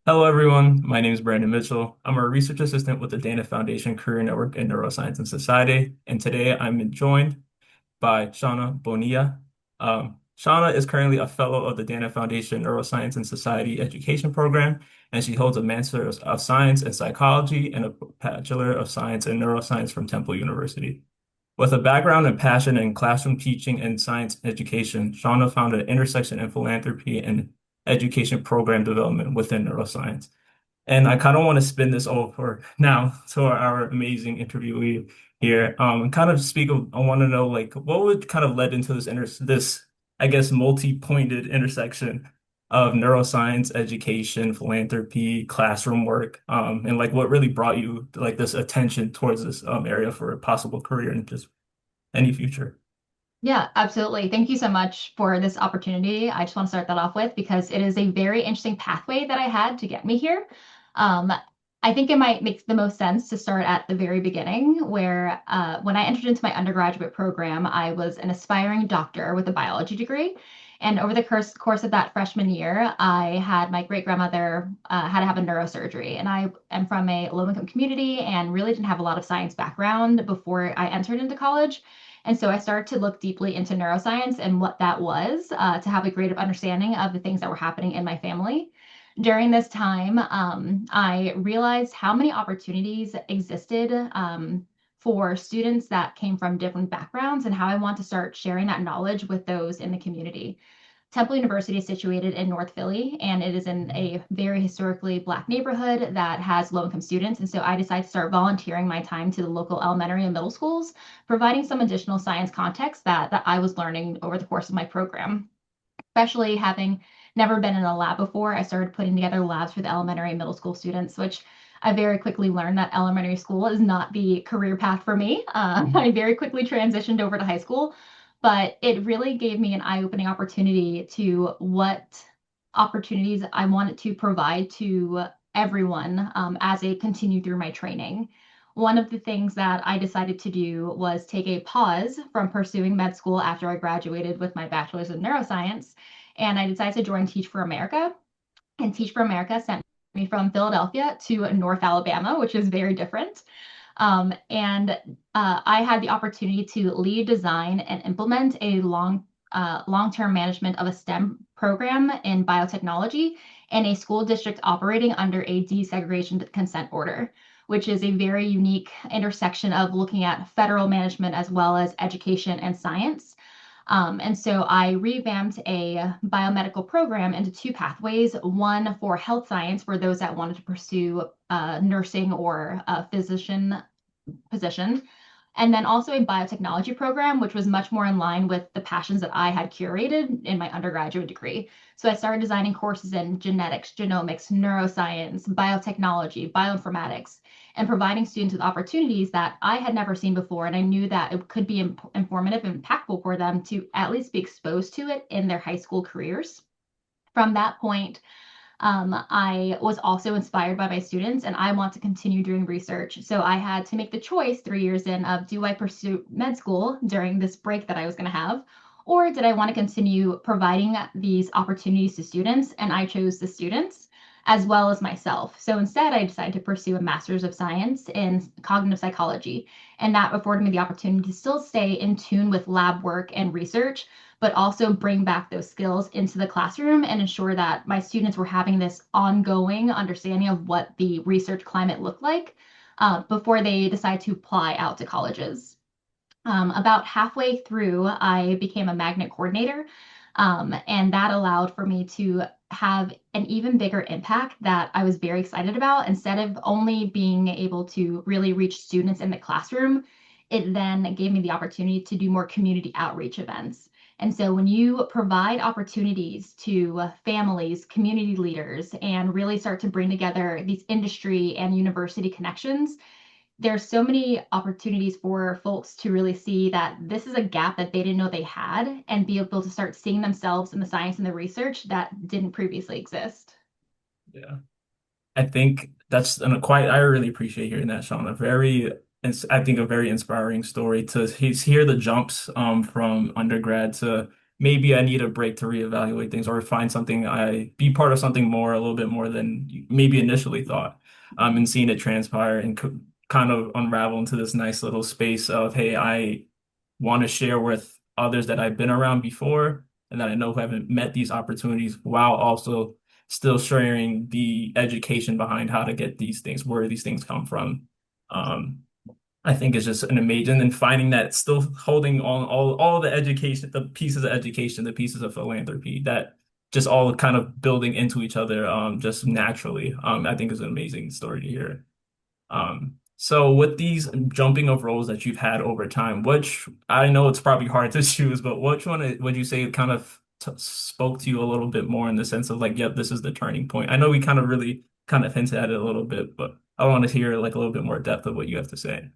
Hello, everyone. My name is Brandon Mitchell. I'm a research assistant with the Dana Foundation Career Network in Neuroscience and Society. And today I'm joined by Shawna Bonilla. Shawna is currently a fellow of the Dana Foundation Neuroscience and Society Education Program, and she holds a Master of Science in Psychology and a Bachelor of Science in Neuroscience from Temple University. With a background and passion in classroom teaching and science education, Shawna found an intersection in philanthropy and education program development within neuroscience. And I kind of want to spin this over now to our amazing interviewee here. And kind of speak of, I want to know like what would kind of led into this, I guess, multi-pointed intersection of neuroscience, education, philanthropy, classroom work, and like what really brought you like this attention towards this area for a possible career in just any future. Yeah, absolutely. Thank you so much for this opportunity. I just want to start that off with because it is a very interesting pathway that I had to get me here. Um, I think it might make the most sense to start at the very beginning, where when I entered into my undergraduate program, I was an aspiring doctor with a biology degree. And over the course of that freshman year, I had my great grandmother had to have a neurosurgery. And I am from a low income community and really didn't have a lot of science background before I entered into college. And so I started to look deeply into neuroscience and what that was to have a greater understanding of the things that were happening in my family. During this time, I realized how many opportunities existed for students that came from different backgrounds and how I want to start sharing that knowledge with those in the community. Temple University is situated in North Philly, and it is in a very historically Black neighborhood that has low income students. And so I decided to start volunteering my time to the local elementary and middle schools, providing some additional science context that I was learning over the course of my program. Especially having never been in a lab before, I started putting together labs for the elementary and middle school students, which I very quickly learned that elementary school is not the career path for me. I very quickly transitioned over to high school, but it really gave me an eye-opening opportunity to what opportunities I wanted to provide to everyone as I continued through my training. One of the things that I decided to do was take a pause from pursuing med school after I graduated with my bachelor's in neuroscience, and I decided to join Teach for America. And Teach for America sent me from Philadelphia to North Alabama, which is very different. And I had the opportunity to lead, design, and implement a long-term management of a STEM program in biotechnology in a school district operating under a desegregation consent order, which is a very unique intersection of looking at federal management as well as education and science. And so I revamped a biomedical program into two pathways, one for health science for those that wanted to pursue nursing or a physician position, and then also a biotechnology program, which was much more in line with the passions that I had curated in my undergraduate degree. So I started designing courses in genetics, genomics, neuroscience, biotechnology, bioinformatics, and providing students with opportunities that I had never seen before. And I knew that it could be informative and impactful for them to at least be exposed to it in their high school careers. From that point, I was also inspired by my students and I want to continue doing research. So I had to make the choice 3 years in of do I pursue med school during this break that I was going to have, or did I want to continue providing these opportunities to students? And I chose the students as well as myself. So instead, I decided to pursue a master's of science in cognitive psychology. And that afforded me the opportunity to still stay in tune with lab work and research, but also bring back those skills into the classroom and ensure that my students were having this ongoing understanding of what the research climate looked like before they decide to apply out to colleges. About halfway through, I became a magnet coordinator, and that allowed for me to have an even bigger impact that I was very excited about. Instead of only being able to really reach students in the classroom, it then gave me the opportunity to do more community outreach events. And so when you provide opportunities to families, community leaders, and really start to bring together these industry and university connections, there's so many opportunities for folks to really see that this is a gap that they didn't know they had and be able to start seeing themselves in the science and the research that didn't previously exist. Yeah. I think that's and quite I really appreciate hearing that, Sean. A very I think a very inspiring story to hear the jumps from undergrad to maybe I need a break to reevaluate things or find something I be part of something more, a little bit more than maybe initially thought. And seeing it transpire and kind of unravel into this nice little space of, hey, I want to share with others that I've been around before and that I know who haven't met these opportunities while also still sharing the education behind how to get these things, where these things come from. Um, I think it's just an amazing and finding that still holding on all the education, the pieces of education, the pieces of philanthropy that just all kind of building into each other just naturally. I think is an amazing story to hear. So with these jumping of roles that you've had over time, which I know it's probably hard to choose, but which one would you say kind of t spoke to you a little bit more in the sense of like, yep, this is the turning point? I know we kind of really kind of hinted at it a little bit, but I want to hear like a little bit more depth of what you have to say.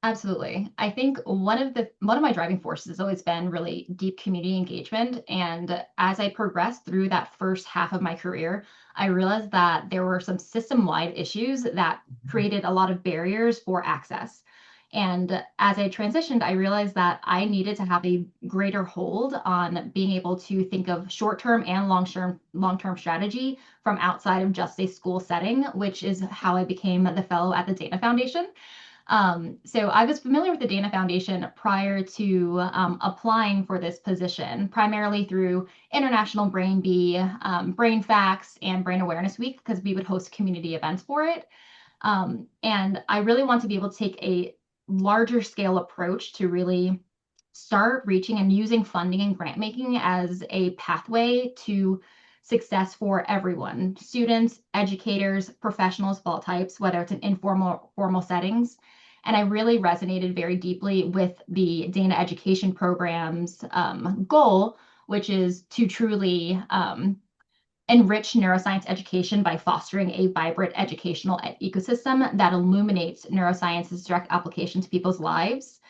Absolutely. I think one of my driving forces has always been really deep community engagement. And as I progressed through that first half of my career, I realized that there were some system-wide issues that created a lot of barriers for access. And as I transitioned, I realized that I needed to have a greater hold on being able to think of short-term and long-term strategy from outside of just a school setting, which is how I became the fellow at the Dana Foundation. So I was familiar with the Dana Foundation prior to applying for this position, primarily through International Brain Bee, Brain Facts, and Brain Awareness Week, because we would host community events for it. And I really want to be able to take a larger scale approach to really start reaching and using funding and grant making as a pathway to success for everyone, students, educators, professionals of all types, whether it's in informal, formal settings. And I really resonated very deeply with the Dana Education Program's goal, which is to truly enrich neuroscience education by fostering a vibrant educational ecosystem that illuminates neuroscience's direct application to people's lives.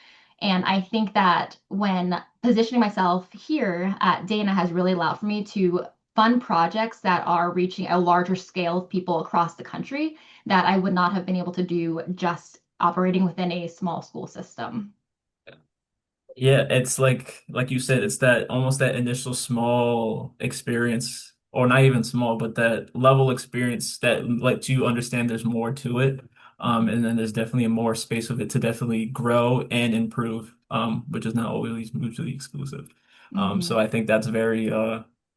And I think that when positioning myself here at Dana has really allowed for me to fund projects that are reaching a larger scale of people across the country that I would not have been able to do just operating within a small school system. Yeah, it's like you said, it's that almost that initial small experience, or not even small, but that level experience that lets you understand there's more to it. And then there's definitely a more space of it to definitely grow and improve, which is not always mutually exclusive. So Mhm. I think that's very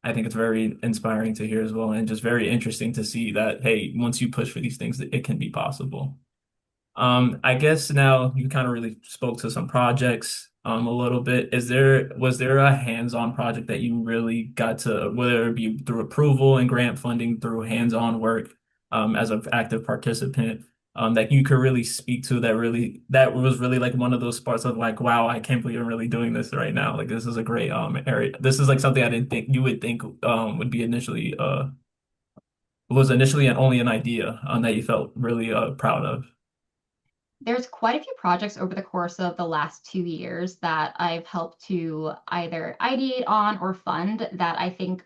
I think it's very inspiring to hear as well, and just very interesting to see that, hey, once you push for these things, it can be possible. I guess now you kind of really spoke to some projects a little bit. Was there a hands-on project that you really got to, whether it be through approval and grant funding, through hands-on work as an active participant, that you could really speak to that was really like one of those parts of like, wow, I can't believe I'm really doing this right now. Like this is a great area. This is like something I didn't think you would think would be initially was initially only an idea that you felt really proud of. There's quite a few projects over the course of the last 2 years that I've helped to either ideate on or fund that I think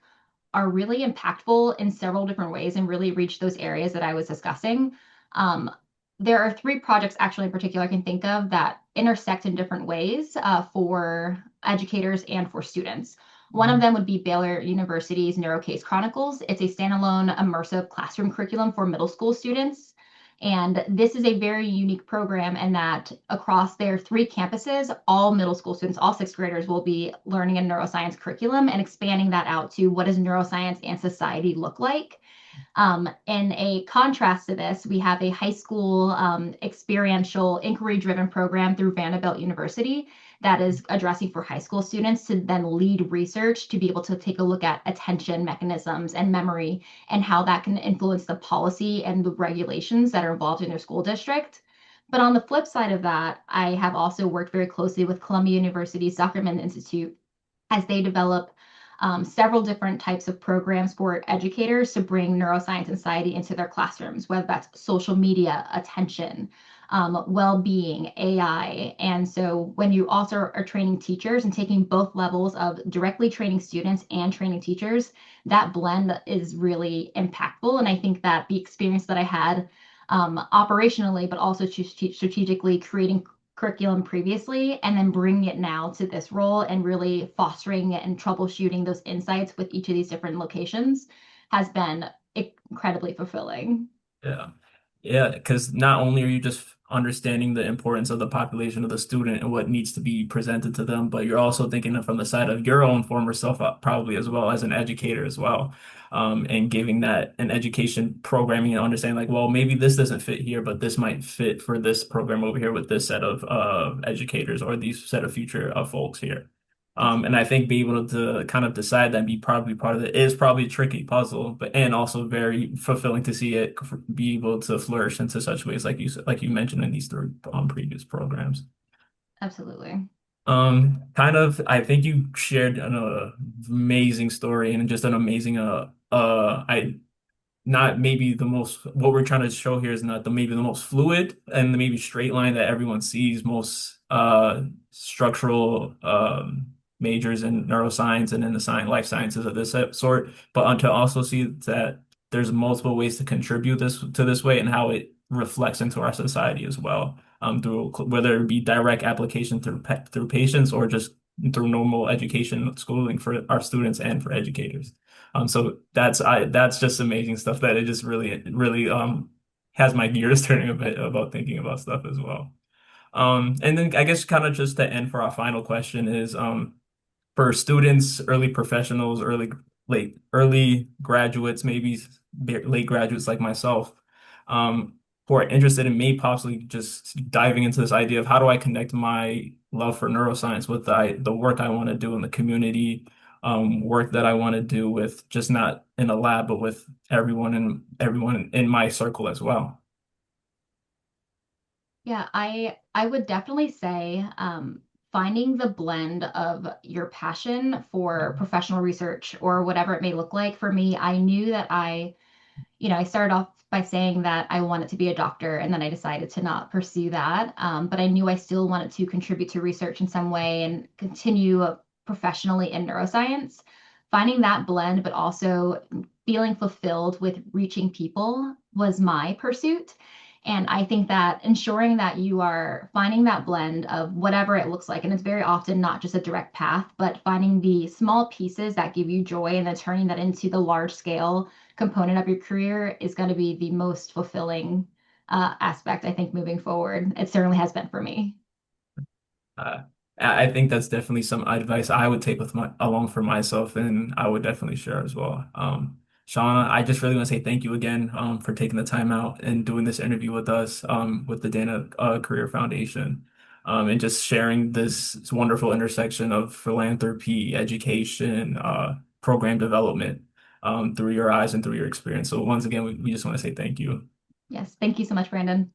are really impactful in several different ways and really reach those areas that I was discussing. Um, there are three projects actually in particular I can think of that intersect in different ways for educators and for students. One of them would be Baylor University's NeuroCase Chronicles. It's a standalone immersive classroom curriculum for middle school students. And this is a very unique program in that across their three campuses, all middle school students, all sixth graders will be learning a neuroscience curriculum and expanding that out to what does neuroscience and society look like. In a contrast to this, we have a high school experiential inquiry driven program through Vanderbilt University that is addressing for high school students to then lead research to be able to take a look at attention mechanisms and memory and how that can influence the policy and the regulations that are involved in their school district. But on the flip side of that, I have also worked very closely with Columbia University's Zuckerman Institute as they develop several different types of programs for educators to bring neuroscience and society into their classrooms, whether that's social media, attention, well-being, AI. And so when you also are training teachers and taking both levels of directly training students and training teachers, that blend is really impactful. And I think that the experience that I had operationally, but also strategically creating curriculum previously and then bringing it now to this role and really fostering it and troubleshooting those insights with each of these different locations has been incredibly fulfilling. Yeah. Yeah, because not only are you just understanding the importance of the population of the student and what needs to be presented to them, but you're also thinking from the side of your own former self, probably as well as an educator as well, and giving that an education programming and understanding like, well, maybe this doesn't fit here, but this might fit for this program over here with this set of educators or these set of future folks here. And I Absolutely. think being able to kind of decide that and be probably part of it is probably a tricky puzzle, but and also very fulfilling to see it be able to flourish into such ways like like you mentioned in these three previous programs. Absolutely. Kind of, I think you shared an amazing story and just an amazing I not maybe the most what we're trying to show here is not the maybe the most fluid and the maybe straight line that everyone sees most structural majors in neuroscience and in the science life sciences of this sort, but to also see that there's multiple ways to contribute this to this way and how it reflects into our society as well, through whether it be direct application through patients or just through normal education schooling for our students and for educators. So that's just amazing stuff that it just really has my gears turning a bit about thinking about stuff as well. And then I guess kind of just to end for our final question is for students, early professionals, early graduates, maybe late graduates like myself, um, who are interested in me possibly just diving into this idea of how do I connect my love for neuroscience with the work I want to do in the community, work that I want to do with just not in a lab, but with everyone in my circle as well. Yeah, I would definitely say finding the blend of your passion for professional research or whatever it may look like. For me, I knew that I started off by saying that I wanted to be a doctor, and then I decided to not pursue that. But I knew I still wanted to contribute to research in some way and continue professionally in neuroscience. Finding that blend, but also feeling fulfilled with reaching people was my pursuit. And I think that ensuring that you are finding that blend of whatever it looks like, and it's very often not just a direct path, but finding the small pieces that give you joy and then turning that into the large scale component of your career is going to be the most fulfilling aspect, I think, moving forward. It certainly has been for me. Uh, I think that's definitely some advice I would take with my along for myself, and I would definitely share as well. Shawna, I just really want to say thank you again, for taking the time out and doing this interview with us, with the Dana Career Foundation, and just sharing this wonderful intersection of philanthropy, education, program development, through your eyes and through your experience. So once again, we just want to say thank you. Yes. Thank you so much, Brandon.